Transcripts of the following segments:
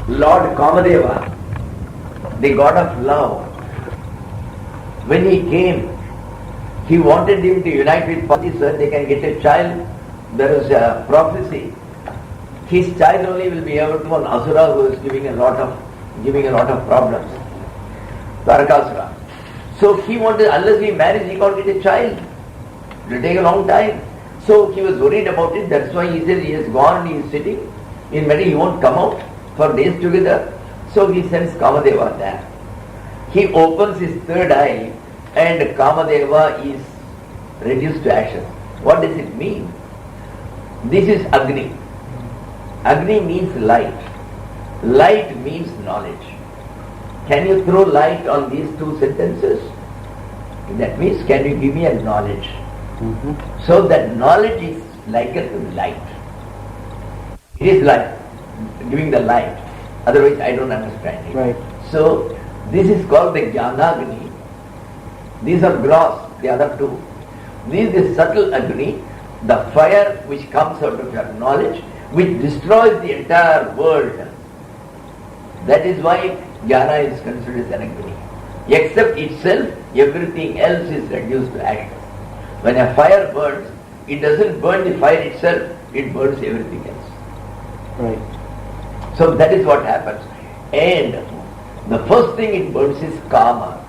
Lord Kamadeva, the god of love, when he came, he wanted him to unite with Pati so they can get a child. There is a prophecy. His child only will be able to an Asura who is giving a lot of problems. Tarakasura. So he wanted, unless he marries, he can't get a child. It will take a long time. So he was worried about it. That's why he says he has gone, he is sitting in many, he won't come out for days together. So he sends Kamadeva there. He opens his third eye and Kamadeva is reduced to ashes. What does it mean? This is Agni. Agni means light. Light means knowledge. Can you throw light on these two sentences? That means, can you give me a knowledge? So that knowledge is likened to light. It is like giving the light. Otherwise I don't understand it. Right. So this is called the Jnanagni. These are gross, the other two. This is the subtle Agni, the fire which comes out of your knowledge, which destroys the entire world. That is why Jnana is considered as an Agni. Except itself, everything else is reduced to ashes. When a fire burns, it doesn't burn the fire itself, it burns everything else. Right. So that is what happens. And the first thing it burns is Kama,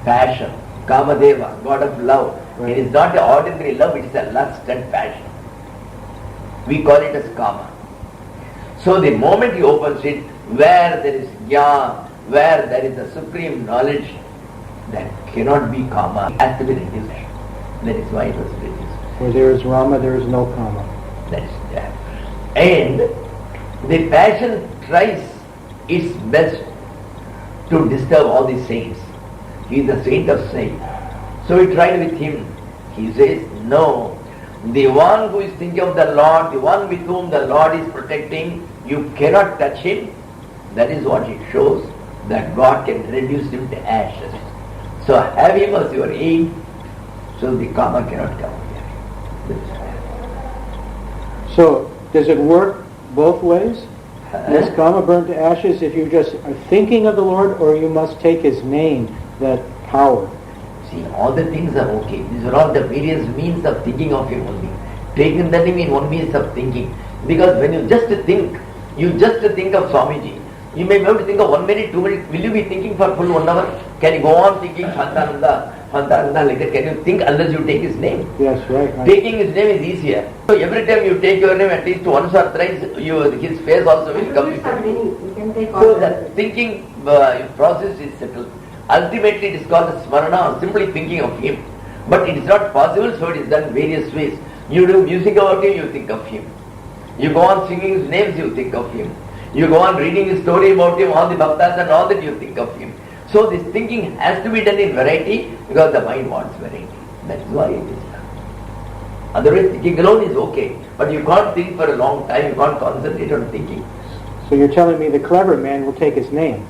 passion. Kamadeva, god of love. Right. It is not an ordinary love, it is a lust and passion. We call it as Kama. So the moment he opens it, where there is Jnana, where there is a supreme knowledge, that cannot be Kama. It has to be reduced. That is why it was reduced. Where there is Rama, there is no Kama. That is that. And the passion tries its best to disturb all the saints. He is the saint of saints. So he tried with him. He says, no, the one who is thinking of the Lord, the one with whom the Lord is protecting, you cannot touch him. That is what it shows, that God can reduce him to ashes. So have him as your aid, so the karma cannot come here. So does it work both ways? Is karma burned to ashes if you just are thinking of the Lord, or you must take his name, that power? See, all the things are okay. These are all the various means of thinking of him only. Taking that mean one means of thinking. Because when you just think of Swamiji, you may be able to think of 1 minute, 2 minutes. Will you be thinking for full 1 hour? Can you go on thinking Shantananda like that? Can you think unless you take his name? Yes, right. Taking his name is easier. So every time you take your name at least once or thrice, his face also will come. So the thinking process is settled. Ultimately it is called the smarana, or simply thinking of him. But it is not possible, so it is done various ways. You do music about him, you think of him. You go on singing his names, you think of him. You go on reading his story about him, all the bhaktas and all that, you think of him. So this thinking has to be done in variety, because the mind wants variety. That is why it is done. Otherwise thinking alone is okay, but you can't think for a long time, you can't concentrate on thinking. So you're telling me the clever man will take his name?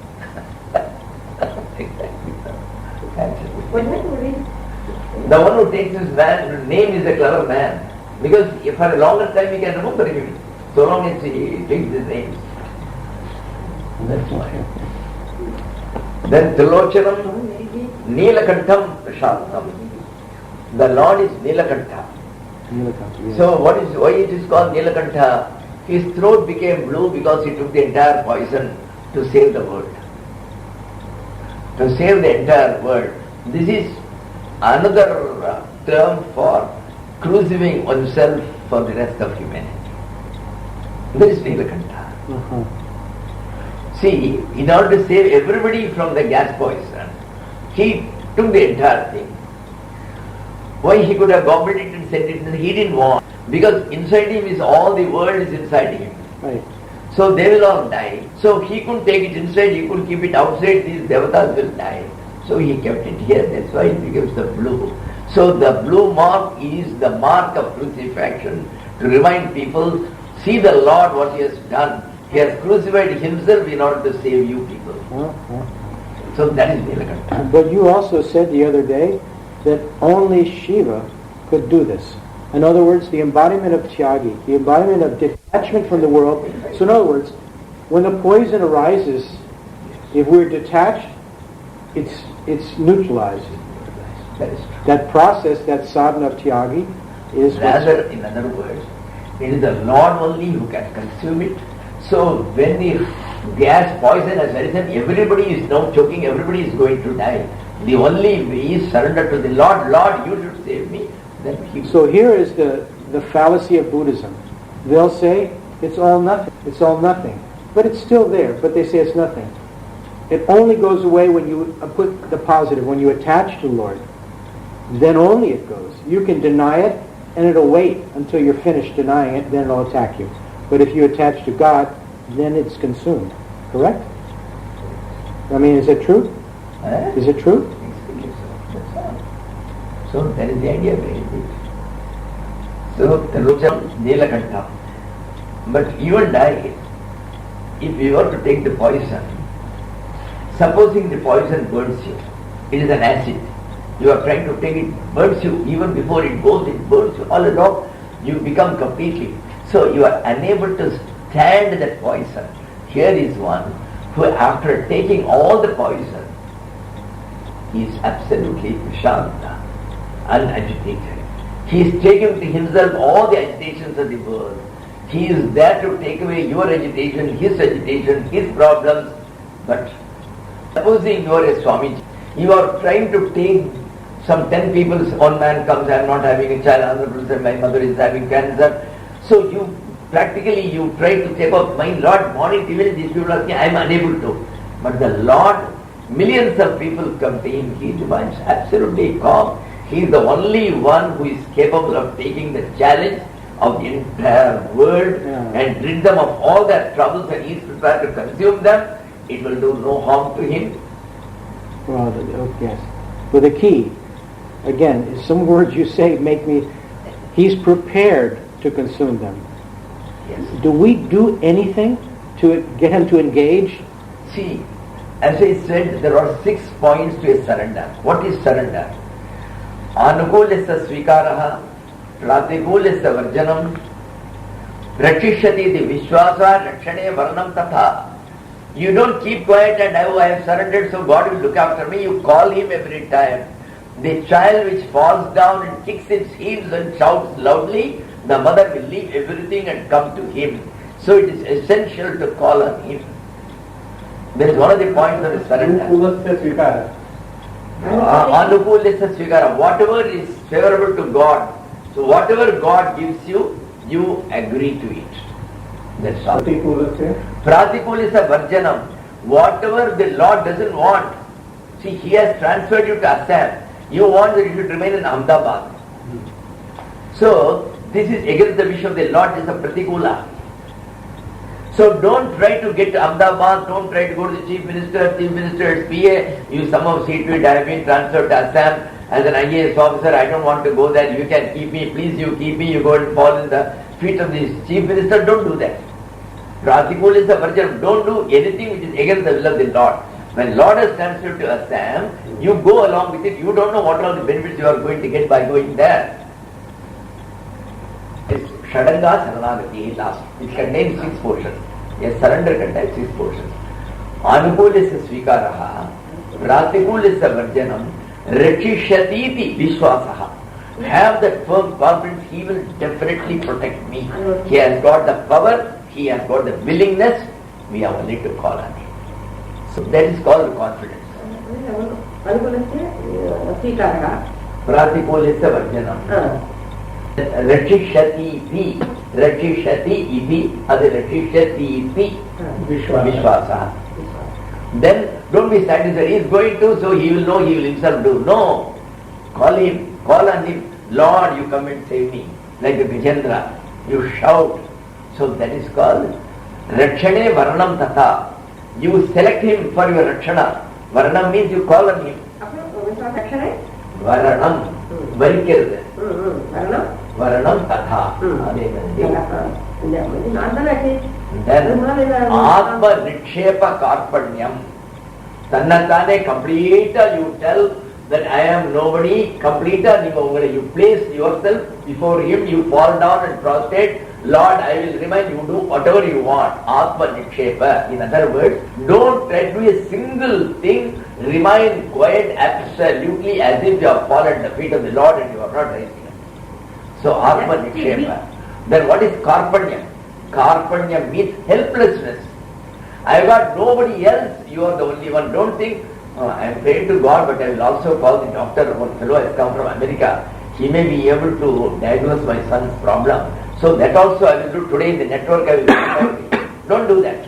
The one who takes his name is a clever man, because if for a longer time he can remember him, so long as he takes his name. That's why. Then Trilochanam, Neelakantham Prashantam. The Lord is Neelakantha. Yes. So why it is called Neelakantha? His throat became blue because he took the entire poison to save the world. To save the entire world. This is another term for crucifying oneself for the rest of humanity. This is Neelakantha. See, in order to save everybody from the gas poison, he took the entire thing. Why he could have gobbled it and sent it? He didn't want. Because inside him is all the world is inside him. Right. So they will all die. So he couldn't take it inside, he could keep it outside, these devatas will die. So he kept it here, that's why it becomes the blue. So the blue mark is the mark of crucifixion, to remind people, see the Lord what he has done. He has crucified himself in order to save you people. So that is Neelakantha. But you also said the other day that only Shiva could do this. In other words, the embodiment of Tyagi, the embodiment of detachment from the world. So in other words, when the poison arises, if we're detached, it's neutralized. That is true. That process, that sadhana of tyagi, is Rather, in other words, it is the Lord only who can consume it. So when the gas poison has arisen, everybody is now choking, everybody is going to die. The only way is surrender to the Lord. Lord, you should save me. Then he. So here is the fallacy of Buddhism. They'll say it's all nothing. It's all nothing. But it's still there. But they say it's nothing. It only goes away when you put the positive, when you attach to the Lord. Then only it goes. You can deny it and it'll wait until you're finished denying it, then it'll attack you. But if you attach to God, then it's consumed. Correct? I mean, is it true? Is it true? So that is the idea behind it. So the looks of Nilakanta. But you and I, if you were to take the poison, supposing the poison burns you, it is an acid. You are trying to take it, burns you, even before it goes, it burns you all along, you become completely. So you are unable to stand that poison. Here is one who after taking all the poison, he is absolutely Shanta, unagitated. He is taking to himself all the agitations of the world. He is there to take away your agitation, his problems. But supposing you are a Swamiji, you are trying to take some 10 people, one man comes, I am not having a child, another person says, my mother is having cancer. So you try to take up my Lord, morning till these people are saying, I am unable to. But the Lord, millions of people come to him, he remains absolutely calm. He is the only one who is capable of taking the challenge of the entire world and rid them of all their troubles, and he is prepared to consume them. It will do no harm to him. Well, yes. But the key, again, some words you say make me, he's prepared to consume them. Yes. Do we do anything to get him to engage? See, as I said, there are 6 points to a surrender. What is surrender? Anukulasya svikaraha, pratikulesya varjanam, rakshishati di vishwasa, rakshane varnam tatha. You don't keep quiet and I have surrendered, so God will look after me. You call him every time. The child which falls down and kicks its heels and shouts loudly, the mother will leave everything and come to him. So it is essential to call on him. That is one of the points of surrender. Anukulasya svikara. Whatever is favorable to God. So whatever God gives you, you agree to it. That's all. Pratikulasya varjanam. Whatever the Lord doesn't want. See, he has transferred you to Assam. You want that you should remain in Ahmedabad. So, this is against the wish of the Lord, this is a pratikula. So don't try to get to Ahmedabad, don't try to go to the Chief Minister's PA, you somehow see to it, I have been transferred to Assam as an IAS officer, I don't want to go there, you can keep me, please you keep me, you go and fall in the feet of the Chief Minister, don't do that. Pratikulasya varjanam, don't do anything which is against the will of the Lord. When Lord has transferred to Assam, you go along with it, you don't know what are the benefits you are going to get by going there. It's Shadanga Saranagati last. It contains 6 portions. Yes, surrender contains 6 portions. Anukulasya svikaraha, pratikulasya varjanam, rakshishati vishwasaha. Have that firm confidence, he will definitely protect me. He has got the power, he has got the willingness, we have only to call on him. So that is called confidence. Pratikulasya varjanam. Rakshishati iti, adi rakshishati iti, vishwasa. Then don't be satisfied, he is going to, so he will know, he will himself do. No. Call him, call on him. Lord, you come and save me. Like a Gajendra, you shout. So that is called Rakshane Varnam Tatha. You select him for your Rakshana. Varnam means you call on him. Varanam. Varikirde. Varanam Tatha. Then Atma Nikshepa Karpanyam. Tannatane complete, you tell that I am nobody, completer, you place yourself before him, you fall down and prostrate, Lord, I will remain, you do whatever you want. Atma Nikshepa. In other words, don't try to do a single thing, remain quiet absolutely as if you have fallen at the feet of the Lord and you are not raising it. So Atma Nikshepa. Then what is Karpanya? Karpanya means helplessness. I have got nobody else, you are the only one. Don't think, I am praying to God, but I will also call the doctor. One fellow has come from America. He may be able to diagnose my son's problem. So that also I will do today in the network. I will do. Don't do that.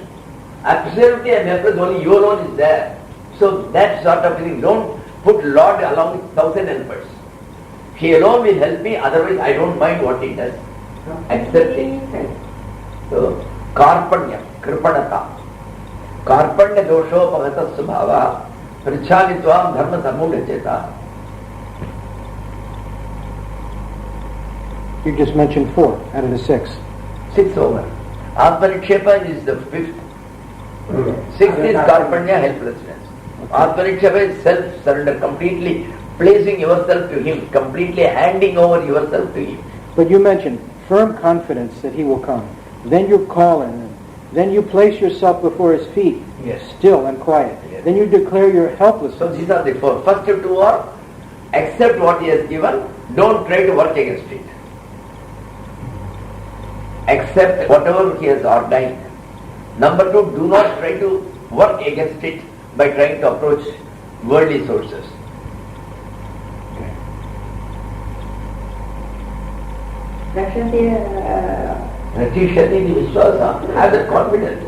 Absolutely, I am helpless. Only you alone is there. So that sort of thing. Don't put Lord along with 1,000 helpers. He alone will help me. Otherwise, I don't mind what he does. Accept it. So Karpanya, Kripanata. Karpanya dosho pagata subhava. Prichanitvam dharma samudacheta. You just mentioned 4 out of the 6. 6 over. Atmanikshepa is the 5th. 6th is Karpanya, helplessness. Atmanikshepa is self-surrender, completely placing yourself to him, completely handing over yourself to him. But you mentioned firm confidence that he will come. Then you call him. Then you place yourself before his feet, yes, still and quiet. Yes. Then you declare your helplessness. So these are the 4. First 2 are accept what he has given, don't try to work against it. Accept whatever he has ordained. Number 2, do not try to work against it by trying to approach worldly sources. Rakshati Vishwasa. Have that confidence.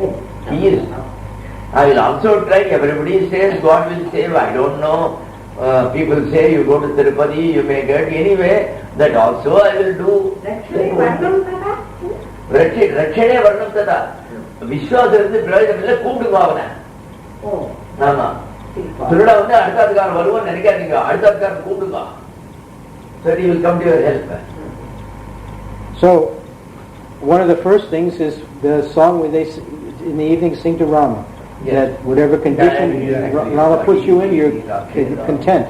He is. I will also try. Everybody says God will save. I don't know. People say you go to Tirupati, you may get. Anyway, that also I will do. Rakshane Varnam Tada. Vishwasa is the brother. Kuduga avana. Nama. Thirda avana Advaitin varuvan nenikadinga. Advaitin kuduga. So he will come to your help. So, one of the first things is the song where they in the evening sing to Rama. Yes. That whatever condition Rama puts you in, you're content.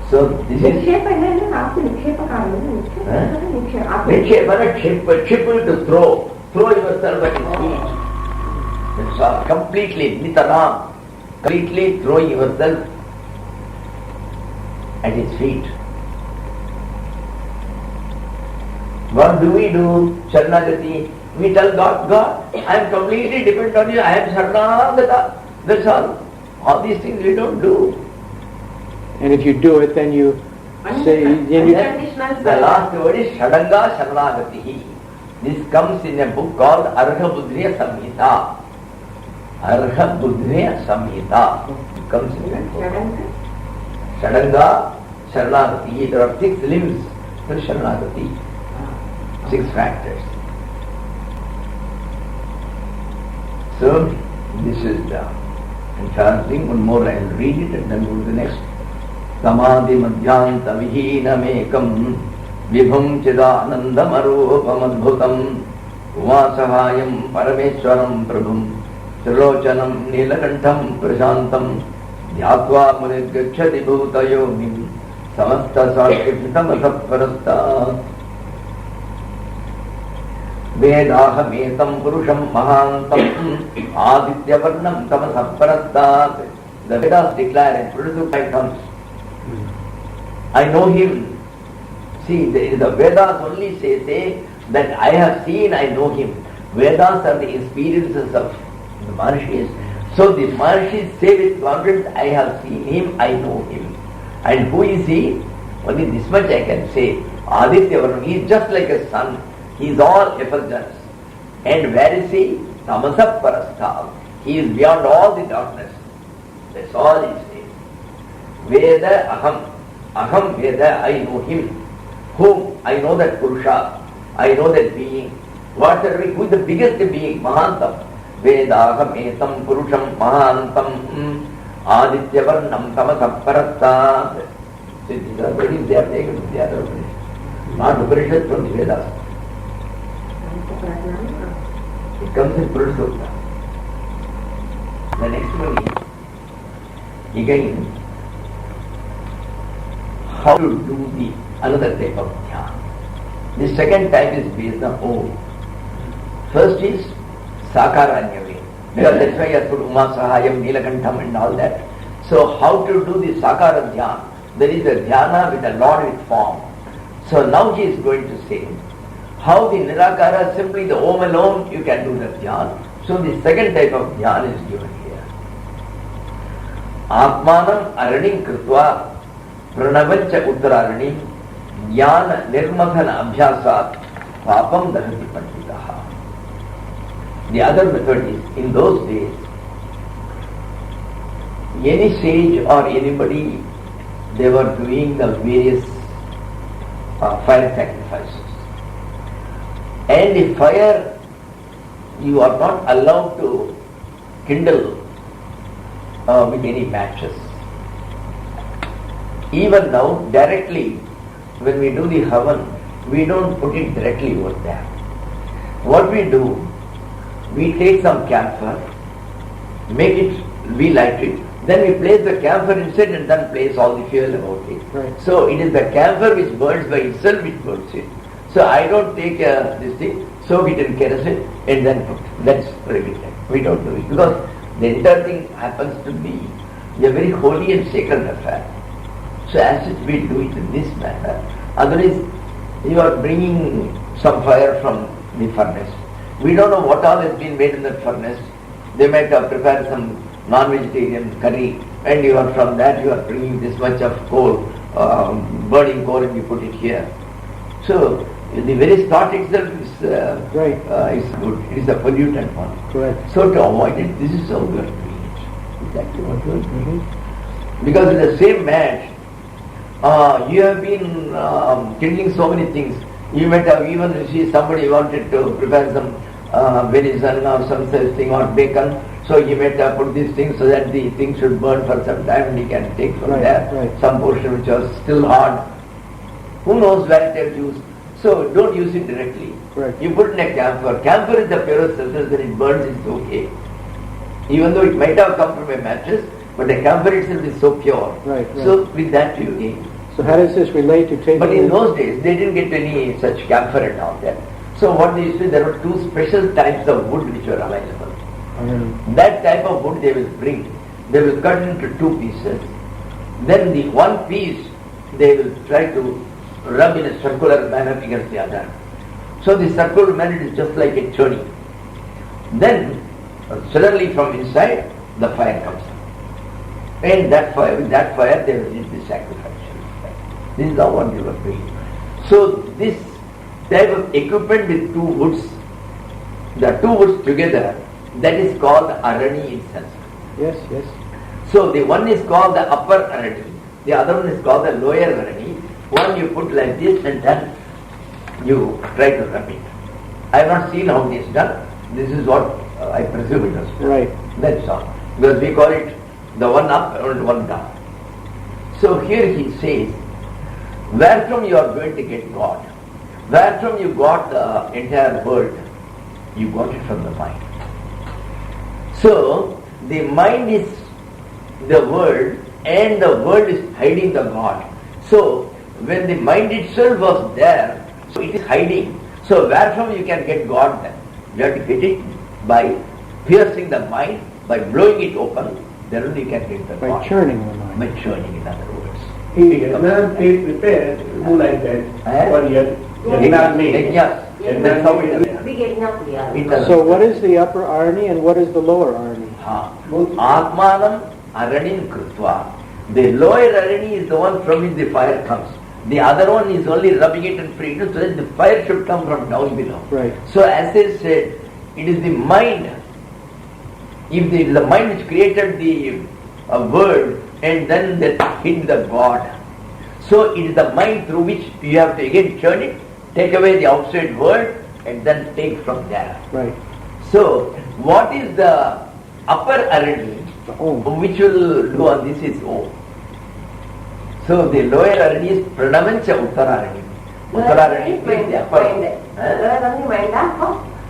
So this is Nikshepa to throw yourself at his feet. That's all. Completely, Nitaram. Completely throwing yourself at his feet. What do? Sharanagati. We tell God, I am completely dependent on you, I am Sharanagata. That's all. All these things we don't do. And if you do it, then you say... The last word is Shadanga Sharanagati. This comes in a book called Arha Budriya Samhita. Arha Budriya Samhita comes in that book. Shadanga Sharanagati. There are 6 limbs to Sharanagati. 6 factors. So, this is the entire thing. One more I will read it and then go to the next. Samadhi Madhyanta Vihinamekam Vibhum Chidanandamaropam Umasahayam Parameshwaram Prabhum Trilochanam Nilakantham Prashantam Dhyatva Munidgachati Bhutayomim Samasta Sarkipitamataparasta Vedahametam Purusham Mahantam Adityavarnam Tamasaparastat. The Vedas declare in Purushottamanada comes, I know him. See, the Vedas only say that I have seen, I know him. Vedas are the experiences of the Maharshis. So the Maharshis say with confidence, I have seen him, I know him. And who is he? Only this much I can say. Adityavarnam, he is just like a sun. He is all effulgence. And where is he? Tamasa Parastha. He is beyond all the darkness. That's all he says. Veda Aham. Aham Veda, I know him. Whom? I know that Purusha. I know that being. Who is the biggest being? Mahantam. Veda Aham Etam Purusham Mahantam Adityavarnam Tamasa Parastha. See, these are very, they are taken from the other Upanishad. Not Upanishad, from the Vedas. It comes in Purushotta. The next one is, again, how to do the another type of dhyana. The second type is based on Om. First is Sakaranyave. Because that's why I put Uma Sahayam, Nilakantham and all that. So how to do the Sakara dhyana? There is a dhyana with a Lord with form. So now he is going to say how the Nirakara, simply the Om alone, you can do the dhyana. So the second type of dhyana is given here. Atmanam aranim krutva pranavancha uttaranim jnana nirmadhana abhyasat papam dahati panditaha. The other method is, in those days, any sage or anybody, they were doing the various fire sacrifices. And the fire, you are not allowed to kindle with any matches. Even now, directly, when we do the havan, we don't put it directly over there. What we do, we take some camphor, make it, we light it, then we place the camphor inside and then place all the fuel about it. Right. So it is the camphor which burns by itself which burns it. So I don't take this thing, soak it in kerosene and then put. That's prohibited. We don't do it because the entire thing happens to be a very holy and sacred affair. So as such we do it in this manner. Otherwise you are bringing some fire from the furnace. We don't know what all has been made in the furnace. They might have prepared some non-vegetarian curry and you are from that you are bringing this much of coal, burning coal and you put it here. So the very thought itself is good. It is a pollutant one. Correct. So to avoid it, this is how we are doing it. Exactly what we are doing. Because in the same match, you have been kindling so many things. You might have even see somebody wanted to prepare some venison or some such thing or bacon. So he might have put these things so that the thing should burn for some time and he can take from there some portion which was still hard. Who knows where it is used? So don't use it directly. Right. You put in a camphor. Camphor is the purest substance, when it burns it's okay. Even though it might have come from a mattress, but the camphor itself is so pure. Right. So with that you gain. So how does this relate to taking... But in those days, they didn't get any such camphor and all that. So what they used to do, there were two special types of wood which were available. That type of wood they will bring. They will cut into two pieces. Then the one piece, they will try to rub in a circular manner against the other. So the circular manner is just like a churning. Then, suddenly from inside, the fire comes out. And that fire, with that fire, they will lead the sacrifice. This is how what they were doing. So this type of equipment with two woods, the two woods together, that is called arani in Sanskrit. Yes, yes. So the one is called the upper arani, the other one is called the lower arani. One you put like this and then you try to rub it. I have not seen how this is done. This is what I presume it was done. Right. That's all. Because we call it the one up and one down. So here he says, where from you are going to get God? Where from you got the entire world? You got it from the mind. So the mind is the world and the world is hiding the God. So when the mind itself was there, so it is hiding. So where from you can get God then? You have to get it by piercing the mind, by blowing it open, then only you can get the God. By churning the mind. By churning, in other words. He has not been prepared to do like that for Yes. That's how it is. So what is the upper arani and what is the lower arani? Atmanam aranim krutva. The lower arani is the one from which the fire comes. The other one is only rubbing it and freeing it so that the fire should come from down below. Right. So as I said, it is the mind. If it is the mind which created the word and then that hid the God. So it is the mind through which you have to again churn it, take away the outside world and then take from there. Right. So what is the upper arani which will do on this is Om. So the lower arani is Pranavancha Uttararani. Uttararani is the upper.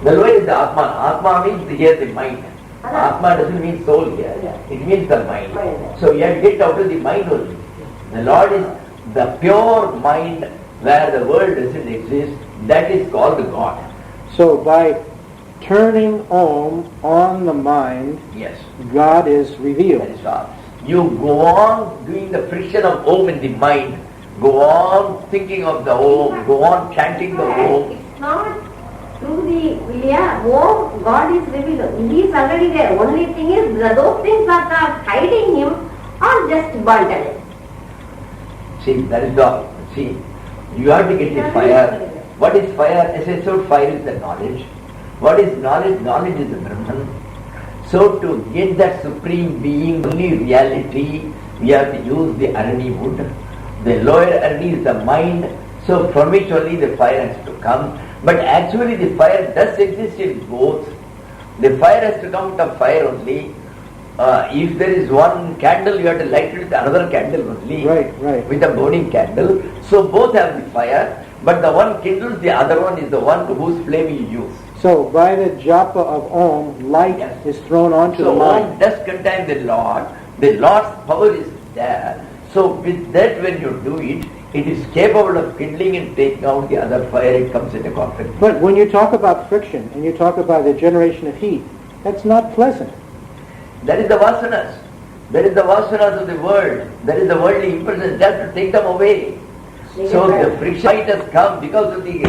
The lower is the Atma. Atma means here the mind. Atma doesn't mean soul here. It means the mind. So you have to get out of the mind only. The Lord is the pure mind where the world doesn't exist. That is called God. So by turning Om on the mind, Yes. God is revealed. That is all. You go on doing the friction of Om in the mind. Go on thinking of the Om. Go on chanting the Om. It's not through the Vilya. Oh, God is revealed. He is already there. Only thing is, those things that are hiding him are just burnt away. See, that is all. See, you have to get the fire. What is fire? As I said, fire is the knowledge. What is knowledge? Knowledge is the Brahman. So to get that supreme being, only reality, we have to use the Arani wood. The lower Arani is the mind. So from which only the fire has to come. But actually the fire does exist in both. The fire has to come out of fire only. If there is one candle, you have to light it with another candle only. Right. With a burning candle. So both have the fire, but the one kindles, the other one is the one whose flame you use. So by the japa of Om, light is thrown onto the So mind. Om does contain the Lord. The Lord's power is there. So with that when you do it, it is capable of kindling and taking out the other fire. It comes in a conflict. But when you talk about friction and you talk about the generation of heat, that's not pleasant. That is the vasanas. That is the vasanas of the world. That is the worldly impulses. Just to take them away. So the friction might has come because of the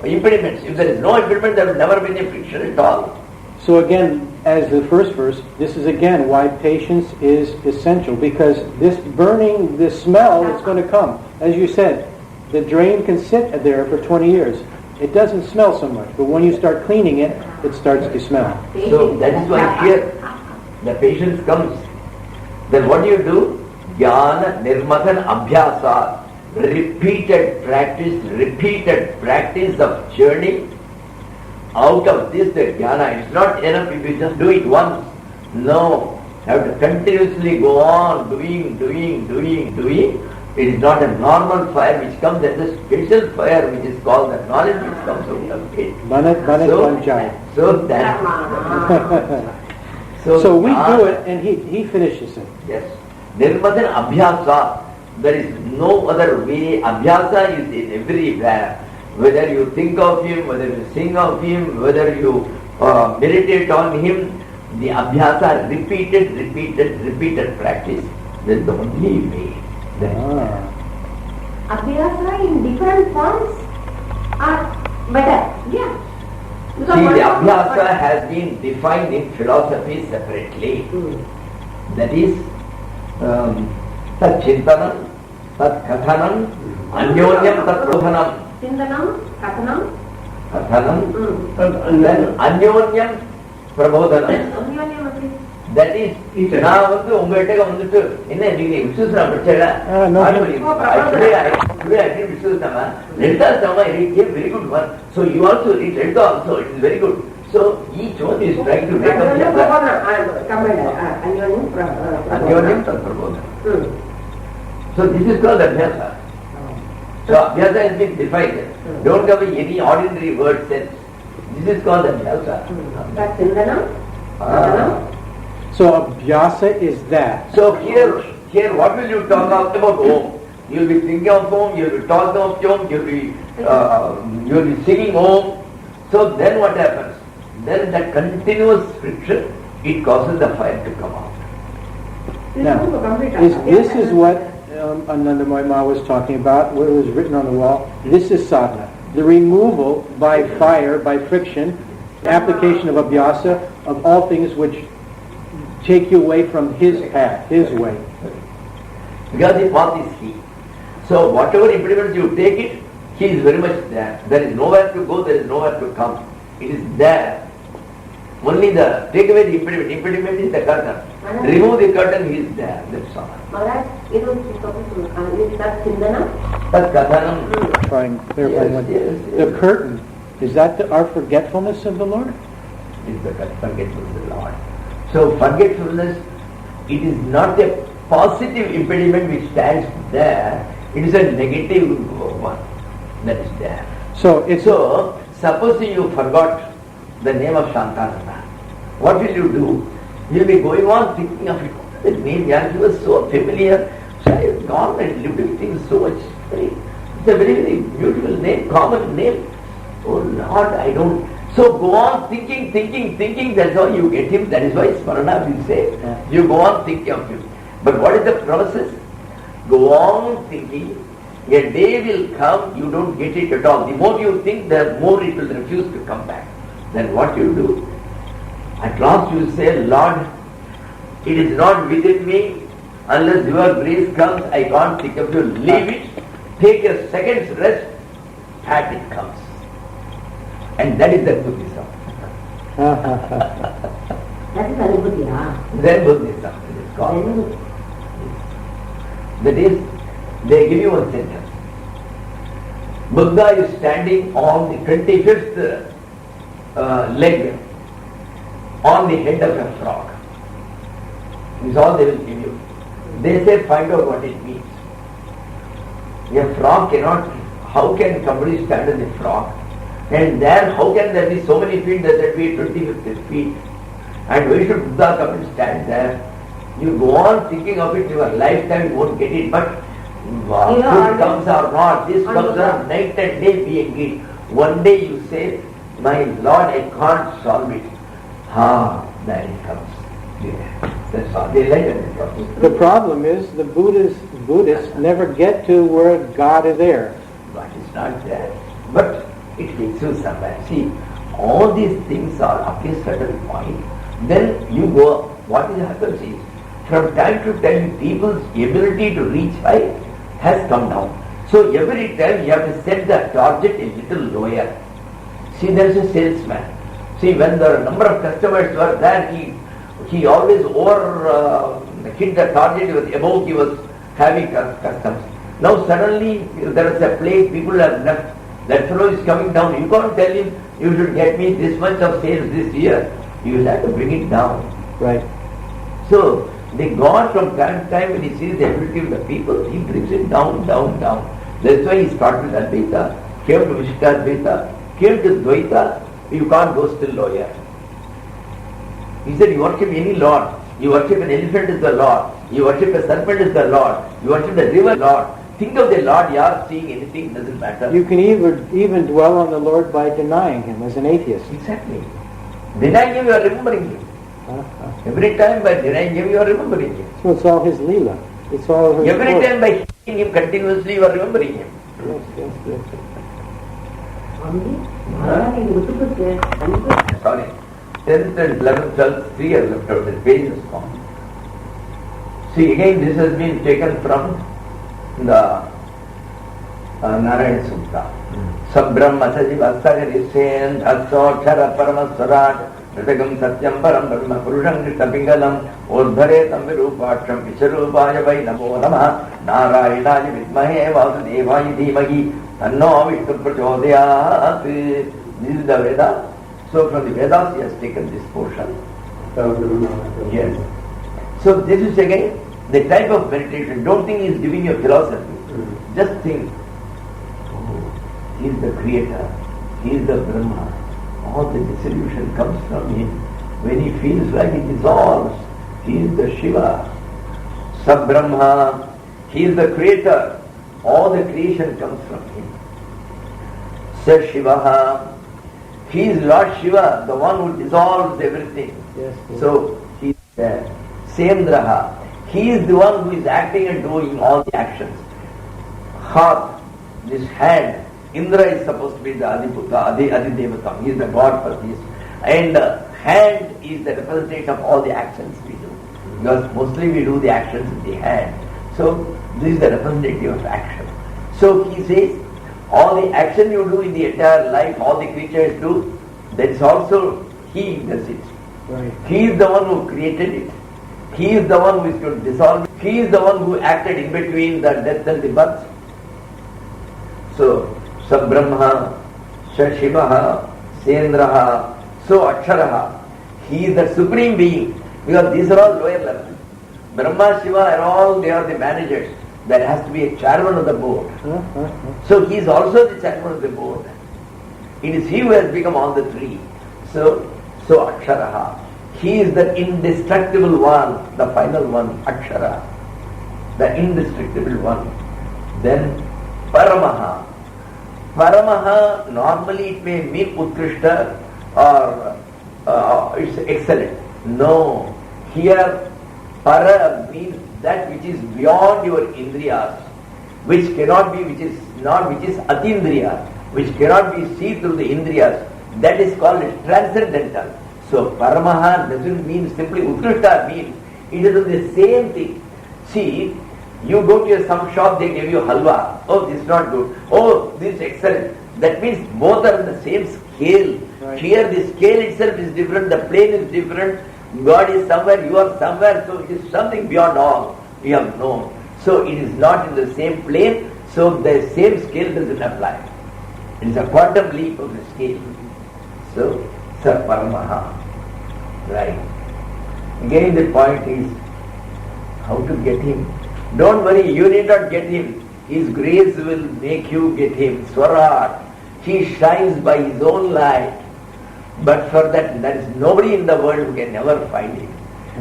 impediments. If there is no impediment, there will never be any friction at all. So again, as the first verse, this is again why patience is essential, because this burning, this smell is going to come. As you said, the drain can sit there for 20 years. It doesn't smell so much, but when you start cleaning it, it starts to smell. So that is why here the patience comes. Then what do? Jnana nirmathan abhyasa. Repeated practice of journey. Out of this the jnana. It's not enough if you just do it once. No. You have to continuously go on doing. It is not a normal fire which comes. There is a special fire which is called the knowledge which comes out of it. So that. So we do it and he finishes it. Yes. Nirmathan abhyasa. There is no other way. Abhyasa is everywhere. Whether you think of him, whether you sing of him, whether you meditate on him, the abhyasa, repeated practice. That is the only way. Abhyasa in different forms are better. Yeah. See, the abhyasa has been defined in philosophy separately. That is tat chintanam, tat kathanam, anyonyam tat prodhanam. Chintanam, kathanam, then anyonyam prabodhanam. That is, நான் வந்து உங்கள்கிட்ட வந்துட்டு என்ன நீங்க விசுவாசம் படிச்சல today I did விசுவாசமா Lenta Sama came very good one. So you also read Lenta also, it is very good. So each one is trying to make up the other. Anyonyam prabodhanam. So this is called abhyasa. So abhyasa has been defined. Don't come in any ordinary word sense. This is called abhyasa. That's Chintanam. So abhyasa is that. So here what will you talk about Om? You will be thinking of Om, you will be talking of Om, you will be singing Om. So then what happens? Then that continuous friction, it causes the fire to come out. Now, this is what Ananda Ma was talking about, what was written on the wall. This is sadhana. The removal by fire, by friction, application of abhyasa, of all things which take you away from his path, his way. Because the path is he. So whatever impediments you take it, he is very much there. There is nowhere to go, there is nowhere to come. It is there. Only the take away the impediment. Impediment is the curtain. Remove the curtain, he is there. That's all. Maharaj, is that Chintanam? That's kathanam. Clarifying one. The curtain, is that our forgetfulness of the Lord? It is the forgetfulness of the Lord. So forgetfulness, it is not a positive impediment which stands there, it is a negative one that is there. So supposing you forgot the name of Shantananda. What will you do? You'll be going on thinking of it. The name, yeah, he was so familiar. So I have gone and lived with him so much. It's a very, very beautiful name, common name. Oh Lord, I don't. So go on thinking, that's how you get him. That is why Smarana will say, you go on thinking of him. But what is the process? Go on thinking. A day will come, you don't get it at all. The more you think, the more it will refuse to come back. Then what you do? At last you say, Lord, it is not within me. Unless your grace comes, I can't think of you. Leave it. Take a second's rest, and it comes. And that is the Buddhism. That is Zen Buddhism. Zen Buddhism, it is called. That is, they give you one sentence. Buddha is standing on the 25th leg on the head of a frog. This is all they will give you. They say, find out what it means. A frog cannot, how can somebody stand on the frog? And there, how can there be so many feet that there be 20-50 feet? And why should Buddha come and stand there? You go on thinking of it, your lifetime you won't get it, but food comes or not, this comes on, night and day be agreed. One day you say, my Lord, I can't solve it. Then it comes. Yeah. That's all. They like it. The problem is the Buddhists never get to where God is there. But it's not there. But it takes you somewhere. See, all these things are up to a certain point. Then you go, what happens is, from time to time, people's ability to reach high has come down. So every time you have to set the target a little lower. See, there is a salesman. See, when the number of customers were there, he always hit the target. He was above, he was having customers. Now suddenly there is a place, people have left. That fellow is coming down. You can't tell him, you should get me this much of sales this year. You will have to bring it down. Right. So, the God from time to time, when he sees the ability of the people, he brings it down. That's why he started with Advaita, came to Vasishta Advaita, came to Dvaita, you can't go still lower. He said, you worship any Lord. You worship an elephant is the Lord. You worship a serpent is the Lord. You worship the river Lord. Think of the Lord, you are seeing anything, doesn't matter. You can even dwell on the Lord by denying him as an atheist. Exactly. Denying him, you are remembering him. Every time by denying him, you are remembering him. So it's all his Leela. It's all his Every work. time by hitting him continuously, you are remembering him. Yes. Sorry. 10th and 11th, 12th, 3 years left out. The page is gone. See, again, this has been taken from the Narayana Sutta. Sabbrahma sajiva sagarisen aksokshara paramaswarat Ritagam satyam param brahma purusham krishna urdhare tamvirupaksham visharupaya vai namo namaha narayanaja vidmahe vasudevaya dhimahi tanno vishnu prachodayat. This is the Veda. So from the Vedas he has taken this portion. Yes. So this is again the type of meditation. Don't think he is giving you a philosophy. Just think, he is the creator, he is the Brahma. All the dissolution comes from him. When he feels like it dissolves, he is the Shiva. Sab-Brahma, he is the creator. All the creation comes from him. Sa-Shivaha, he is Lord Shiva, the one who dissolves everything. Yes. So, he is there. Sendraha, he is the one who is acting and doing all the actions. Hat, this hand, Indra is supposed to be the Adiputta, Adidevatam. He is the god for this. And hand is the representation of all the actions we do. Because mostly we do the actions with the hand. So this is the representative of action. So he says, all the action you do in the entire life, all the creatures do, that is also he does it. Right. He is the one who created it. He is the one who is going to dissolve it. He is the one who acted in between the death and the birth. So, Sab-Brahma, Shivaha, Sendraha, so Aksharaha. He is the supreme being. Because these are all lower levels. Brahma, Shiva are all, they are the managers. There has to be a chairman of the board. So he is also the chairman of the board. It is he who has become all the three. So Aksharaha. He is the indestructible one, the final one, Akshara. The indestructible one. Then Paramaha. Paramaha, normally it may mean Utkrishta or it's excellent. No. Here, Para means that which is beyond your Indriyas, which cannot be, which is Atindriya, which cannot be seen through the Indriyas. That is called transcendental. So Paramaha doesn't mean simply Utkrishta means it is the same thing. See, you go to some shop, they give you halwa. Oh, this is not good. Oh, this is excellent. That means both are on the same scale. Right. Here the scale itself is different, the plane is different. God is somewhere, you are somewhere. So it is something beyond all we have known. So it is not in the same plane. So the same scale doesn't apply. It is a quantum leap of the scale. So, Sir Paramaha. Right. Again the point is how to get him. Don't worry, you need not get him. His grace will make you get him. Swarat. He shines by his own light. But for that, there is nobody in the world who can ever find him.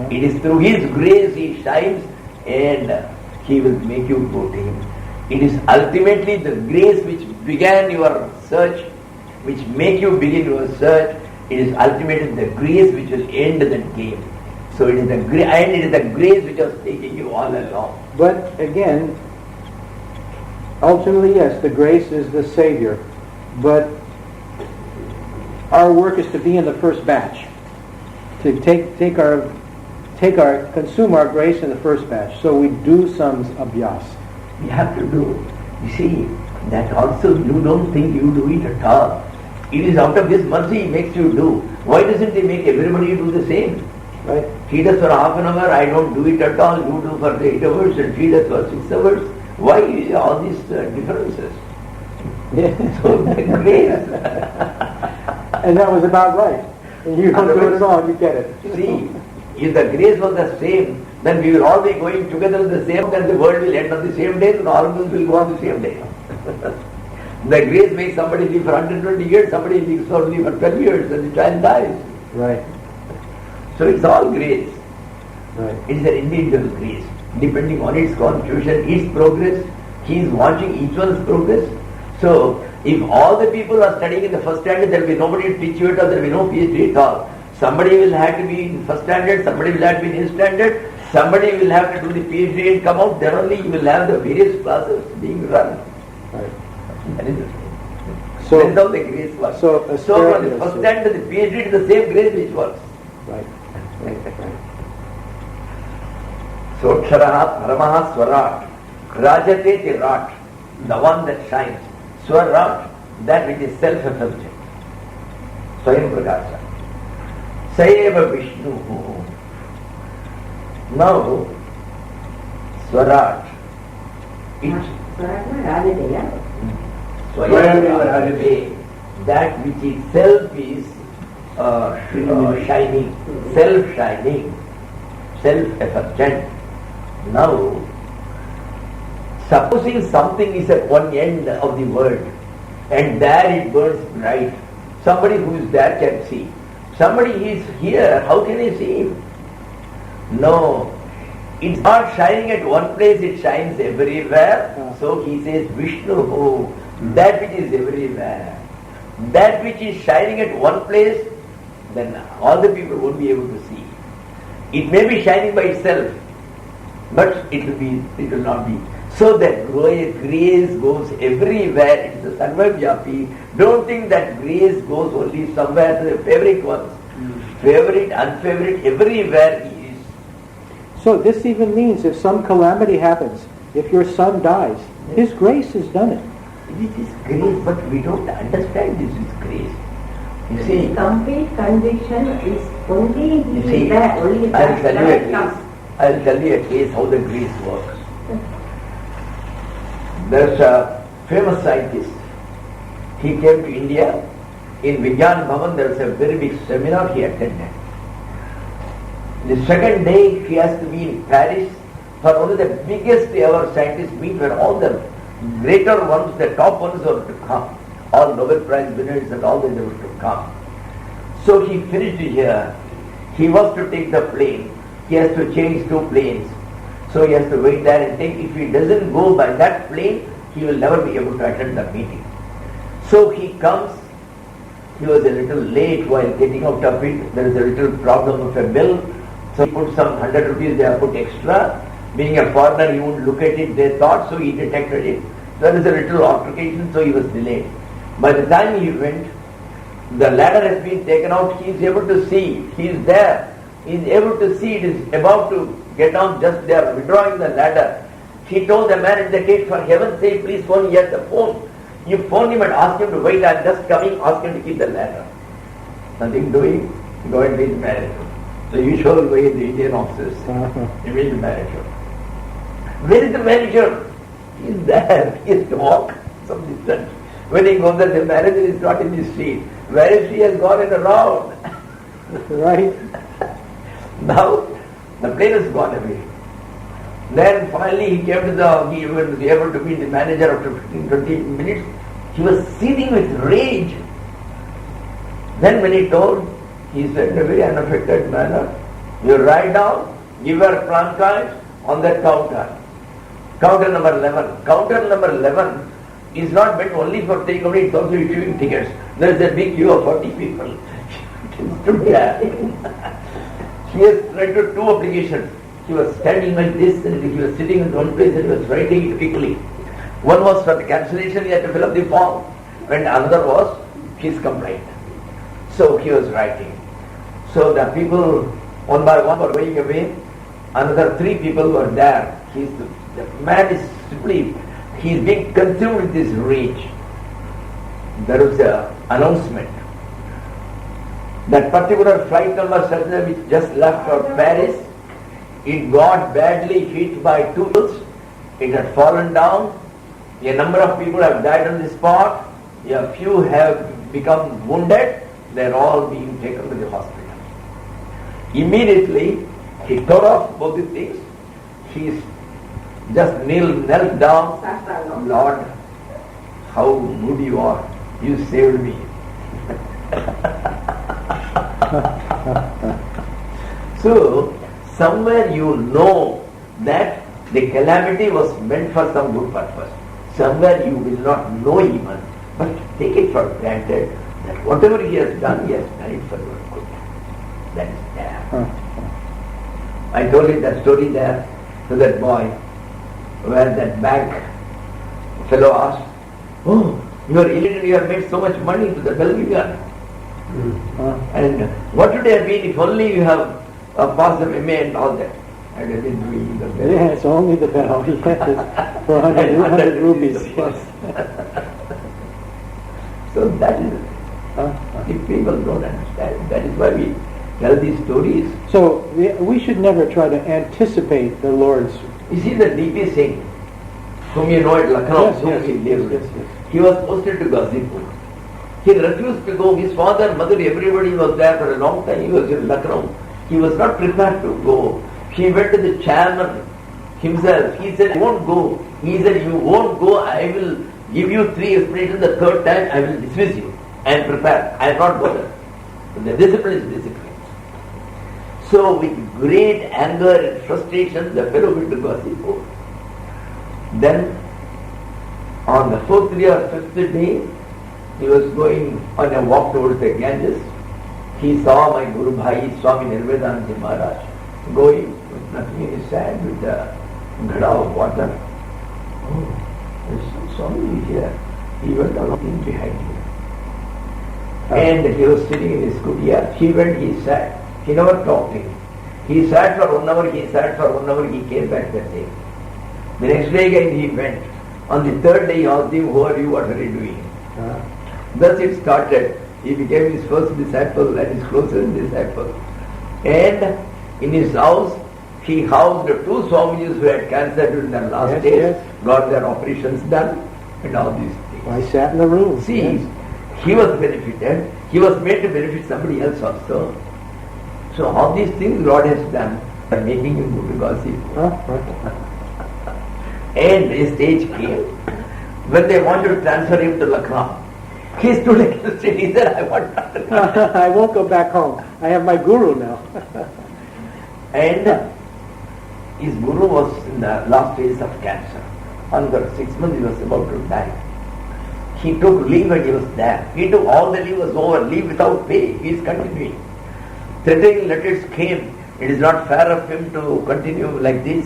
It is through his grace he shines and he will make you go to him. It is ultimately the grace which began your search, which make you begin your search. It is ultimately the grace which will end the game. So it is the grace which was taking you all along. But again, ultimately, yes, the grace is the Savior. But our work is to be in the first batch, to consume our grace in the first batch. So we do some abhyas. You have to do. You see, that also you don't think you do it at all. It is out of His mercy He makes you do. Why doesn't He make everybody do the same? Right? He does for half an hour, I don't do it at all. You do for 8 hours and he does for 6 hours. Why all these differences? So the grace. And that was about right. And you don't do it at all, you get it. See, if the grace was the same, then we will all be going together in the same, then the world will end on the same day, and all of us will go on the same day. The grace makes somebody live for 120 years, somebody lives only for 12 years, and the child dies. Right. So it's all grace. Right. It is an individual grace, depending on its constitution, its progress. He is watching each one's progress. So, if all the people are studying in the first standard, there will be nobody to teach you at all, there will be no PhD at all. Somebody will have to be in first standard, somebody will have to be in his standard, somebody will have to do the PhD and come out, then only you will have the various classes being run. Right. That is the thing. So, that is how the grace works. So from the first standard to the PhD, it is the same grace which works. Right. So, Aksharaha, Paramaha, Swarat, Rajate ti Rat, the one that shines. Swarat, that which is self-effulgent. Swayam Prakasha. Sayeva Vishnu. Now, Swarat, it that which itself is shining, self-shining, self-effulgent. Now, supposing something is at one end of the world and there it burns bright, somebody who is there can see. Somebody is here, how can he see him? No, it's not shining at one place, it shines everywhere. So he says Vishnu, that which is everywhere. That which is shining at one place, then all the people won't be able to see. It may be shining by itself, but it will not be. So that grace goes everywhere. It is the Sarvavyapi. Don't think that grace goes only somewhere to the favorite ones. Favorite, unfavorite, everywhere he is. So this even means if some calamity happens, if your son dies, His grace has done it. This is grace, but we don't understand this is grace. You see, complete conviction is only you see, that, only that. I'll tell you a case how the grace works. There's a famous scientist. He came to India. In Vigyan Bhavan there was a very big seminar he attended. The second day he has to be in Paris for one of the biggest ever scientists meet where all the greater ones, the top ones were to come. All Nobel Prize winners and all they were to come. So he finished here. He was to take the plane. He has to change 2 planes. So he has to wait there and take. If he doesn't go by that plane, he will never be able to attend the meeting. So he comes. He was a little late while getting out of it. There is a little problem of a bill. So he put some 100 rupees, they have put extra. Being a foreigner, he wouldn't look at it, they thought, so he detected it. There is a little altercation, so he was delayed. By the time he went, the ladder has been taken out, he is able to see, he is there. He is able to see it is about to get on, just they are withdrawing the ladder. He told the man at the gate, for heaven's sake, please phone, he has the phone. You phone him and ask him to wait, I am just coming, ask him to keep the ladder. Nothing doing, go and meet the manager. The usual way in the Indian offices, you meet the manager. Where is the manager? He is there, he has to walk some distance. When he goes there, the manager is not in the street. Where is he? Has gone in around. Right. Now, the plane has gone away. Then finally he came to he was able to meet the manager after 15-20 minutes. He was seething with rage. Then when he told, he said in a very unaffected manner, you write down, give your plan cards on that counter. Counter number 11. Counter number 11 is not meant only for taking away, it's also issuing tickets. There is a big queue of 40 people. Stood there. He has rendered 2 applications. He was standing like this and he was sitting in one place and he was writing it quickly. One was for the cancellation, he had to fill up the form, and another was his complaint. So he was writing. So the people one by one were going away. Another 3 people were there. The man is simply, he is being consumed with this rage. There was an announcement. That particular flight number which just left for Paris, it got badly hit by 2 bullets. It had fallen down. A number of people have died on the spot. A few have become wounded. They are all being taken to the hospital. Immediately, he tore off both the things. He just knelt down. Lord, how good you are. You saved me. So, somewhere you know that the calamity was meant for some good purpose. Somewhere you will not know even, but take it for granted that whatever he has done it for your good. That is there. I told you that story there to that boy, where that bank fellow asked, oh, you are illiterate, you have made so much money to the Belgian. And what would have been if only you have passed the MA and all that? I didn't do the bell. Yes, only the bell. Yes, for 100 rupees. Yes. So that is, if people don't understand, that is why we tell these stories. So we should never try to anticipate the Lord's. You see the DP Singh, whom you know at Lucknow, Yes. He was posted to Ghazipur. He refused to go. His father, mother, everybody was there for a long time. He was in Lucknow. He was not prepared to go. He went to the chairman himself. He said, I won't go. He said, you won't go. I will give you 3 explanations. The 3rd time I will dismiss you. I am prepared. I am not bothered. The discipline is discipline. So with great anger and frustration, the fellow went to Ghazipur. Then on the 4th day or 5th day, he was going on a walk towards the Ganges. He saw my Guru Bhai Swami Nirvedananda Maharaj going with nothing in his hand with a ghada of water. Oh, there's some Swamiji here. He went along behind him. And he was sitting in his kutiya. He went, he sat. He never talked to him. He sat for 1 hour, he sat for 1 hour, he came back that day. The next day again he went. On the 3rd day he asked him, who are you, what are you doing? Thus it started. He became his first disciple and his closest disciple. And in his house, he housed 2 Swamijis who had cancer during their last days, got their operations done, and all these things. I sat in the room. See, he was benefited. He was made to benefit somebody else also. So all these things Lord has done by making him go to Ghazipur. And a stage came when they wanted to transfer him to Lucknow. He stood against it. He said, I want not. I won't go back home. I have my guru now. And his guru was in the last phase of cancer. On the 6 months he was about to die. He took leave and he was there. He took all the leave was over, leave without pay. He is continuing. Threatening letters came. It is not fair of him to continue like this.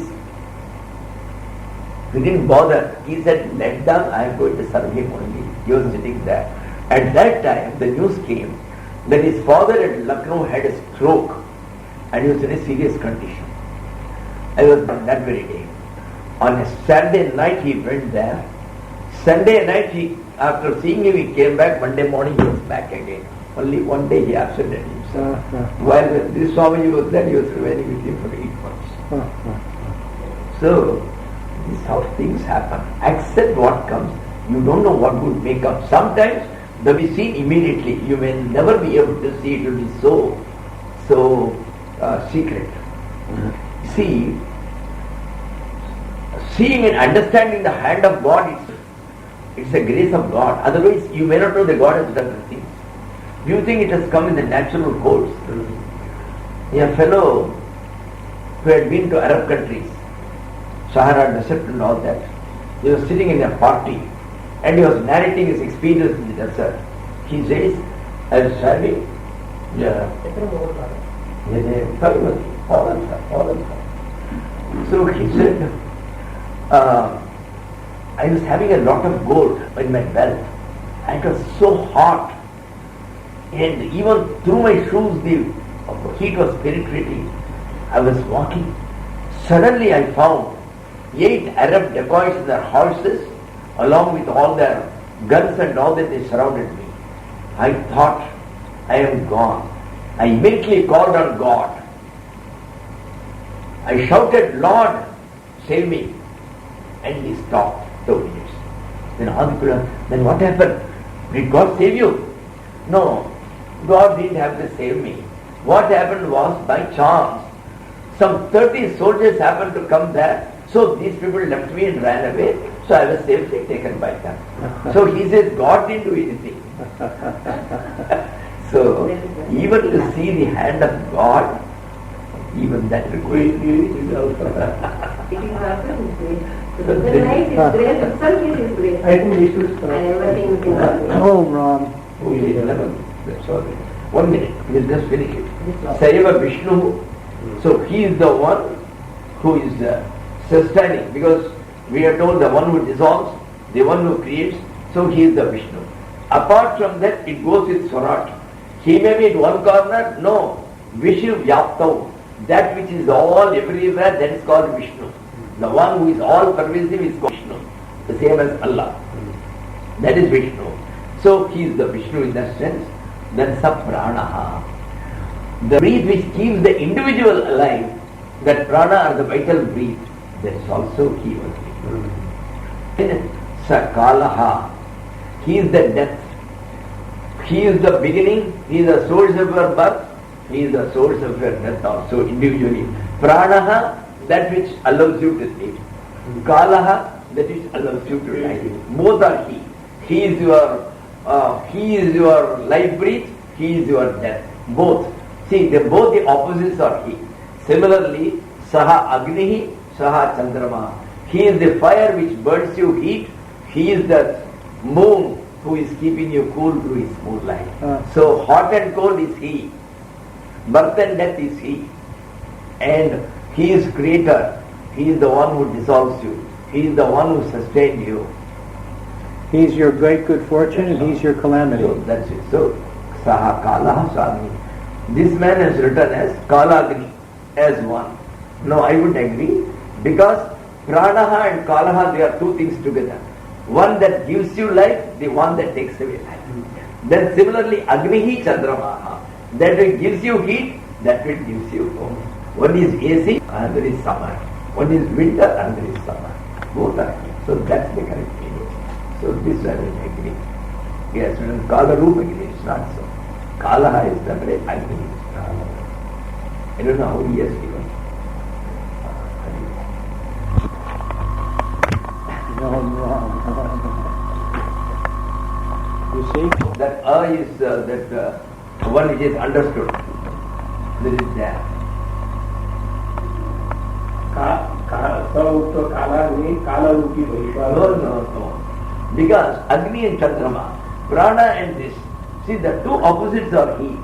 He didn't bother. He said, let down, I am going to serve him only. He was sitting there. At that time, the news came that his father at Lucknow had a stroke and he was in a serious condition. I was there that very day. On a Saturday night he went there. Sunday night after seeing him he came back. Monday morning he was back again. Only one day he absented himself. While this Swamiji was there, he was remaining with him for 8 months. So, this is how things happen. Accept what comes. You don't know what would make up. Sometimes they will be seen immediately. You may never be able to see. It will be so secret. See, seeing and understanding the hand of God, it's a grace of God. Otherwise, you may not know that God has done the things. You think it has come in the natural course. A fellow who had been to Arab countries, Sahara Desert and all that, he was sitting in a party and he was narrating his experience in the desert. He says, I was traveling. So he said, I was having a lot of gold in my belt and it was so hot. And even through my shoes the heat was penetrating. I was walking. Suddenly I found 8 Arab dacoits in their horses along with all their guns and all that. They surrounded me. I thought, I am gone. I immediately called on God. I shouted, Lord, save me. And he stopped 2 minutes. Then what happened? Did God save you? No. God didn't have to save me. What happened was, by chance, some 30 soldiers happened to come there. So these people left me and ran away. So I was safely taken by them. So he says, God didn't do anything. So even to see the hand of God, even that requires. It is also great. The life is great, itself is great. I think we should start. And everything is in Oh, Ram. Okay, 11. Sorry. 1 minute. We'll just finish it. Sayava Vishnu. So he is the one who is sustaining, because we are told the one who dissolves, the one who creates, so he is the Vishnu. Apart from that, it goes with Swarat. He may be at one corner, no. Vishu Vyaptav, that which is all everywhere, that is called Vishnu. The one who is all pervasive is called Vishnu, the same as Allah. That is Vishnu. So he is the Vishnu in that sense. Then Sapranaha, the breath which keeps the individual alive, that prana or the vital breath, that is also he only. Then Sakalaha, he is the death. He is the beginning, he is the source of your birth, he is the source of your death also individually. Pranaha, that which allows you to live. Kalaha, that which allows you to die. Both are he. He is your life breath, he is your death. Both. See, both the opposites are he. Similarly, Saha Agnihi, Saha Chandrama. He is the fire which burns you heat. He is the moon who is keeping you cool through his moonlight. So hot and cold is he. Birth and death is he. And he is creator. He is the one who dissolves you. He is the one who sustains you. He's your great good fortune and he's your calamity. So that's it. So Saha Kala Swami. This man has written as Kalagni, as one. No, I would agree, because Pranaha and Kalaha, they are two things together. One that gives you life, the one that takes away life. Then similarly, Agnihi Chandramaha, that which gives you heat, that which gives you cold. One is AC, another is summer. One is winter, another is summer. Both are here. So that's the correct meaning. So this I will agree. Yes, when Kala Rupa Agni, it's not so. Kalaha is separate, Agni is Kala. I don't know how he has given. No, You see? That is one which is understood. This is there. No. Because Agni and Chandrama, Prana and this, see the two opposites are he.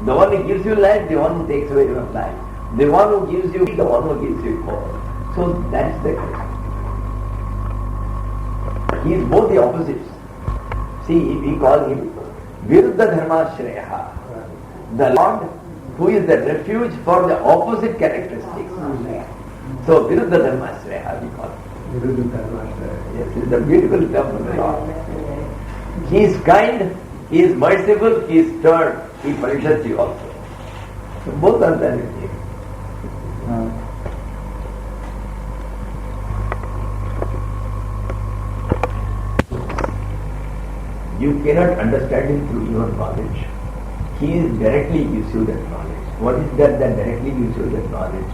The one who gives you life, the one who takes away your life. The one who gives you, the one who gives you cold. So that's the case. He is both the opposites. See, we call him Viruddha Dharmashreya. The Lord who is the refuge for the opposite characteristics. So Viruddha Dharmashreya we call him. Yes, it's a beautiful term for the Lord. He is kind, he is merciful, he is stern, he punishes you also. So both are there with him. You cannot understand him through your knowledge. He directly gives you that knowledge. What is that directly gives you that knowledge?